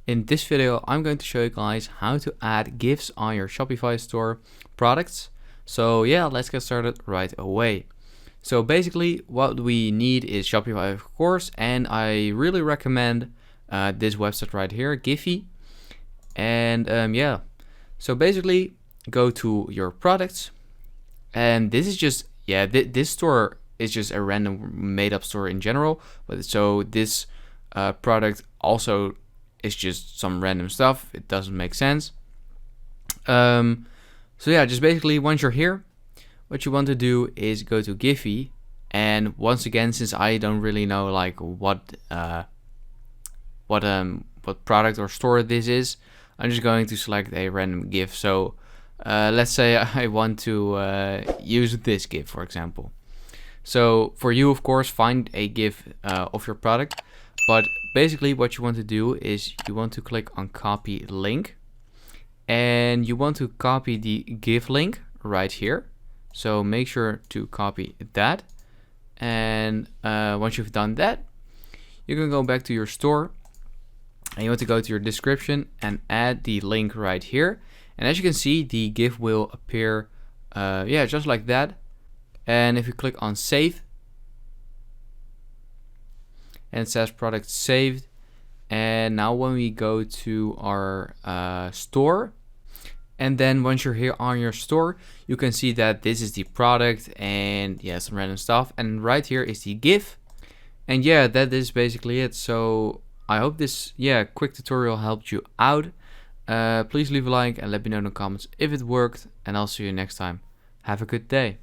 In this video, I'm going to show you guys how to add GIFs on your Shopify store products. So yeah, let's get started right away. So basically what we need is Shopify, of course, and I really recommend this website right here, Giphy. And yeah, so basically go to your products, and this is just, this store is just a random made up store in general, but so this product also is just some random stuff. It doesn't make sense. So yeah, just basically once you're here, what you want to do is go to Giphy, and once again, since I don't really know like what product or store this is, I'm just going to select a random GIF. So let's say I want to use this GIF, for example. So for you, of course, find a GIF of your product. But basically what you want to do is you want to click on copy link, and you want to copy the GIF link right here. So make sure to copy that. And once you've done that, you can go back to your store, and you want to go to your description and add the link right here. And as you can see, the GIF will appear just like that. And if you click on save, and it says product saved. And now when we go to our store, and then once you're here on your store, you can see that this is the product and yeah, some random stuff, and right here is the GIF. And yeah, that is basically it. So I hope this quick tutorial helped you out. Please leave a like and let me know in the comments if it worked, and I'll see you next time. Have a good day.